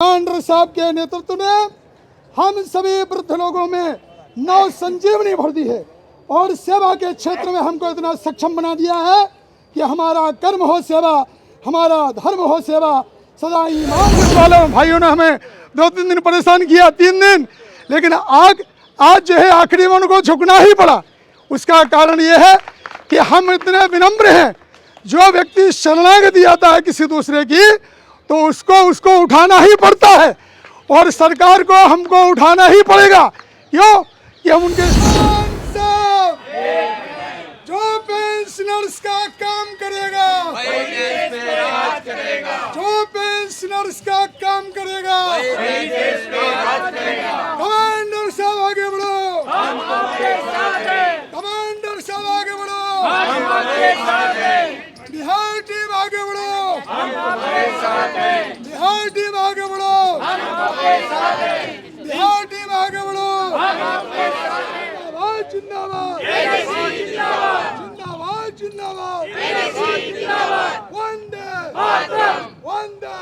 Commander साहब के नेतृत्व में हम सभी वृद्ध लोगों में नव संजीवनी भर दी है और सेवा के क्षेत्र में हमको इतना सक्षम बना दिया है कि हमारा कर्म हो सेवा, हमारा धर्म हो सेवा, सदा ईमान वालों भाइयों ने हमें 2-3 दिन परेशान किया, 3 दिन, लेकिन आज जो है आखिरी में उनको झुकना ही पड़ा। उसका कारण ये है कि हम इतने विनम्र हैं। जो व्यक्ति शरणागति आता है किसी दूसरे की तो उसको उठाना ही पड़ता है और सरकार को हमको उठाना ही पड़ेगा। क्यों कि हम उनके जो पेंशनर्स का काम करेगा, जो पेंशनर्स का काम करेगा, कमांडर साहब आगे बढ़ो, कमांडर साहब आगे बढ़ो, बिहार टीम आगे बढ़ो, बिहार टीम आगे बढ़ो, बिहार टीम आगे बढ़ो, जिंदाबाद जिंदाबाद जिंदाबाद जिंदाबाद, वंदे वंदे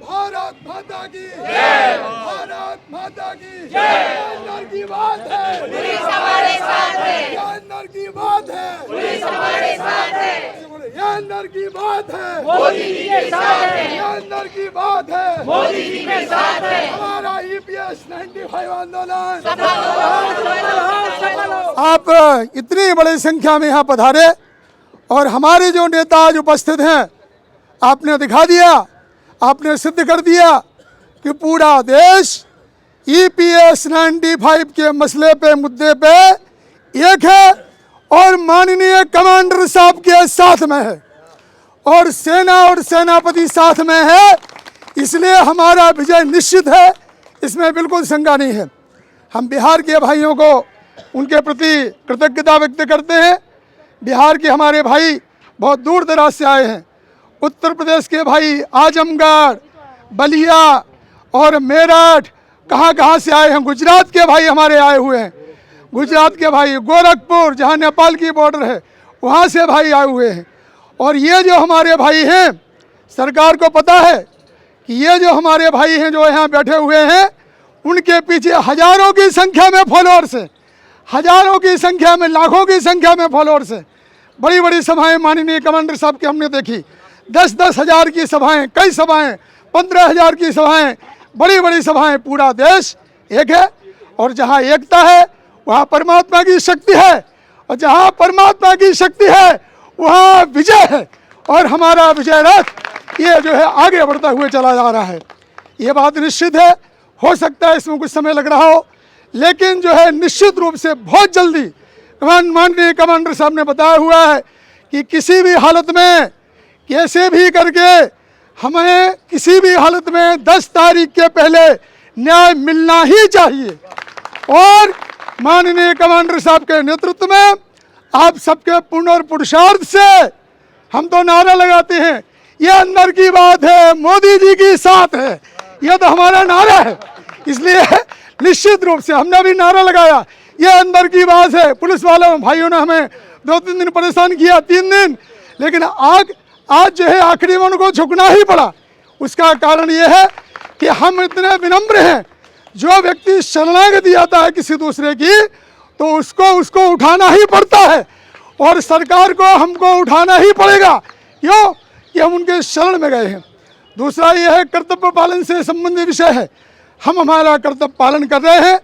भारत माता की जय, भारत माता की जय। अंदर की बात है, पुलिस हमारे साथ है, अंदर की बात है, पुलिस हमारे साथ है, अंदर की बात है, मोदी जी के साथ है, अंदर की बात है, मोदी जी के साथ है। हमारा EPS 95 आंदोलन आप इतनी बड़ी संख्या में यहाँ पधारे और हमारे जो नेता आज उपस्थित हैं, आपने दिखा दिया, आपने सिद्ध कर दिया कि पूरा देश EPS 95 के मसले पे, मुद्दे पे एक है और माननीय कमांडर साहब के साथ में है और सेना और सेनापति साथ में है। इसलिए हमारा विजय निश्चित है, इसमें बिल्कुल शंका नहीं है। हम बिहार के भाइयों को उनके प्रति कृतज्ञता व्यक्त करते हैं। बिहार के हमारे भाई बहुत दूर दराज से आए हैं। उत्तर प्रदेश के भाई आजमगढ़, बलिया और मेरठ कहाँ से आए हैं। गुजरात के भाई हमारे आए हुए हैं, गुजरात के भाई गोरखपुर जहाँ नेपाल की बॉर्डर है वहाँ से भाई आए हुए हैं। और ये जो हमारे भाई हैं, सरकार को पता है कि ये जो हमारे भाई हैं जो यहाँ बैठे हुए हैं, उनके पीछे हजारों की संख्या में फॉलोअर्स हैं, हजारों की संख्या में, लाखों की संख्या में फॉलोअर्स हैं। बड़ी बड़ी सभाएं माननीय कमांडर साहब की हमने देखी, 10-10 हज़ार की सभाएं, कई सभाएं, 15,000 की सभाएं, बड़ी बड़ी सभाएं। पूरा देश एक है और जहाँ एकता है वहाँ परमात्मा की शक्ति है और जहाँ परमात्मा की शक्ति है वहाँ विजय है और हमारा विजय रथ ये जो है आगे बढ़ता हुए चला जा रहा है। ये बात निश्चित है। हो सकता है इसमें कुछ समय लग रहा हो, लेकिन जो है निश्चित रूप से बहुत जल्दी माननीय कमांडर साहब ने बताया हुआ है कि किसी भी हालत में, कैसे भी करके हमें किसी भी हालत में 10 तारीख के पहले न्याय मिलना ही चाहिए। और माननीय कमांडर साहब के नेतृत्व में आप सबके पूर्ण और पुरुषार्थ से हम तो नारा लगाते हैं, ये अंदर की बात है, मोदी जी की साथ है, ये तो हमारा नारा है। इसलिए निश्चित रूप से हमने भी नारा लगाया, ये अंदर की बात है। पुलिस वालों भाइयों ने हमें 2-3 दिन परेशान किया, 3 दिन, लेकिन आज जो है आखिरी में उनको झुकना ही पड़ा। उसका कारण ये है कि हम इतने विनम्र हैं। जो व्यक्ति शरणागति आता है किसी दूसरे की तो उसको उठाना ही पड़ता है और सरकार को हमको उठाना ही पड़ेगा। क्यों कि हम उनके शरण में गए हैं। दूसरा ये है कर्तव्य पालन से संबंधित विषय है। हम हमारा कर्तव्य पालन कर रहे हैं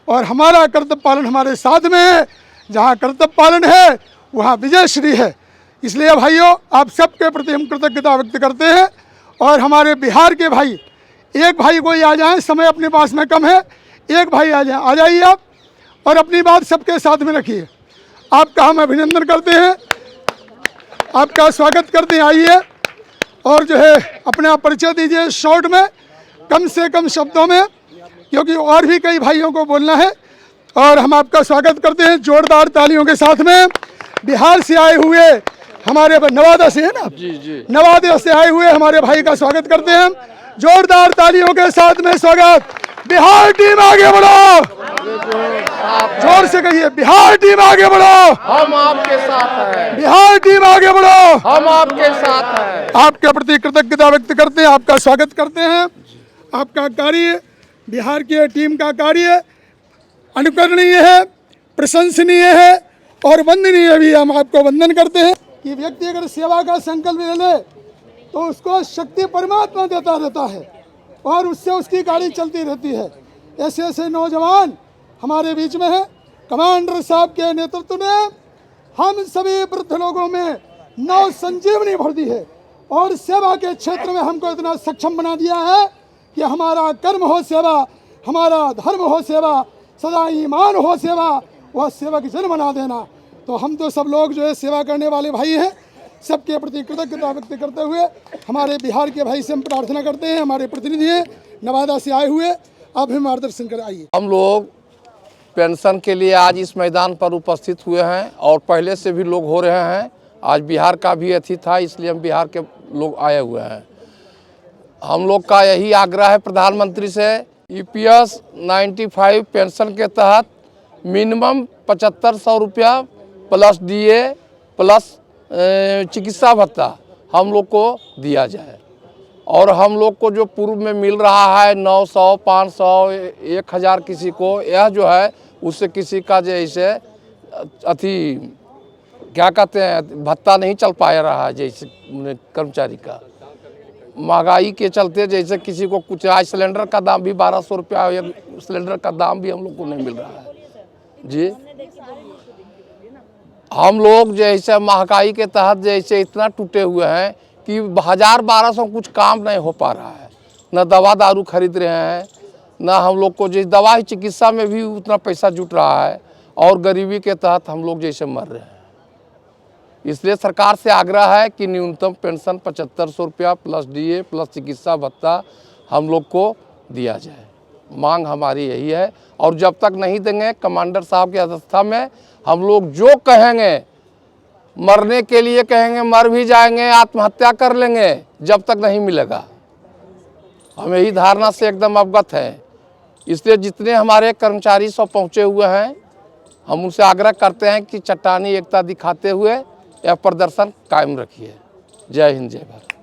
और हमारा कर्तव्य पालन हमारे साथ में है। जहाँ कर्तव्य पालन है वहाँ विजय श्री है। इसलिए भाइयों, आप सबके प्रति हम कृतज्ञता व्यक्त करते हैं। और हमारे बिहार के भाई, एक भाई कोई आ जाए, समय अपने पास में कम है, एक भाई आ जाइए आप और अपनी बात सबके साथ में रखिए। आपका हम अभिनंदन करते हैं, आपका स्वागत करते हैं। आइए और जो है अपने आप परिचय दीजिए शॉर्ट में, कम से कम शब्दों में, क्योंकि और भी कई भाइयों को बोलना है। और हम आपका स्वागत करते हैं जोरदार तालियों के साथ में। बिहार से आए हुए हमारे, नवादा से है ना जी, नवादा से आए हुए हमारे भाई का स्वागत करते हैं हम जोरदार तालियों के साथ में। स्वागत। बिहार टीम आगे बढ़ो, जोर से कहिए, बिहार टीम आगे बढ़ो, हम आपके साथ हैं। बिहार टीम आगे बढ़ो, हम आपके साथ हैं। आपके प्रति कृतज्ञता व्यक्त करते हैं, आपका स्वागत करते हैं। आपका कार्य, बिहार की टीम का कार्य अनुकरणीय है, प्रशंसनीय है और वंदनीय भी। हम आपको वंदन करते हैं कि व्यक्ति अगर सेवा का संकल्प ले ले तो उसको शक्ति परमात्मा देता रहता है और उससे उसकी गाड़ी चलती रहती है। ऐसे ऐसे नौजवान हमारे बीच में हैं। कमांडर साहब के नेतृत्व में हम सभी वृद्ध लोगों में नव संजीवनी भर दी है और सेवा के क्षेत्र में हमको इतना सक्षम बना दिया है कि हमारा कर्म हो सेवा, हमारा धर्म हो सेवा, सदा ईमान हो सेवा, वह सेवक जन बना देना। तो हम तो सब लोग जो है सेवा करने वाले भाई हैं, सबके प्रति कृतज्ञता व्यक्त करते हुए हमारे बिहार के भाई से हम प्रार्थना करते हैं। हमारे प्रतिनिधि हैं नवादा से आए हुए, आप भी मार्गदर्शन कर आइए। हम लोग पेंशन के लिए आज इस मैदान पर उपस्थित हुए हैं और पहले से भी लोग हो रहे हैं। आज बिहार का भी अतिथि था, इसलिए हम बिहार के लोग आए हुए हैं। हम लोग का यही आग्रह है प्रधानमंत्री से, EPS 95 पेंशन के तहत मिनिमम 7500 रुपया प्लस DA प्लस चिकित्सा भत्ता हम लोग को दिया जाए। और हम लोग को जो पूर्व में मिल रहा है 900, 500, 1000 किसी को, यह जो है उससे किसी का जैसे अति क्या कहते हैं भत्ता नहीं चल पा रहा है। जैसे कर्मचारी का महंगाई के चलते जैसे किसी को कुछ, आज सिलेंडर का दाम भी 1200 रुपया, सिलेंडर का दाम भी हम लोग को नहीं मिल रहा है जी। हम लोग जैसे महंगाई के तहत जैसे इतना टूटे हुए हैं कि 1000-1200 कुछ काम नहीं हो पा रहा है। न दवा दारू खरीद रहे हैं, न हम लोग को जैसे दवा चिकित्सा में भी उतना पैसा जुट रहा है और गरीबी के तहत हम लोग जैसे मर रहे हैं। इसलिए सरकार से आग्रह है कि न्यूनतम पेंशन 7500 रुपया प्लस DA प्लस चिकित्सा भत्ता हम लोग को दिया जाए। मांग हमारी यही है और जब तक नहीं देंगे, कमांडर साहब की अध्यक्षता में हम लोग जो कहेंगे, मरने के लिए कहेंगे, मर भी जाएंगे, आत्महत्या कर लेंगे, जब तक नहीं मिलेगा। हम यही धारणा से एकदम अवगत हैं। इसलिए जितने हमारे कर्मचारी सब पहुँचे हुए हैं, हम उनसे आग्रह करते हैं कि चट्टानी एकता दिखाते हुए यह प्रदर्शन कायम रखिए। जय हिंद, जय भारत।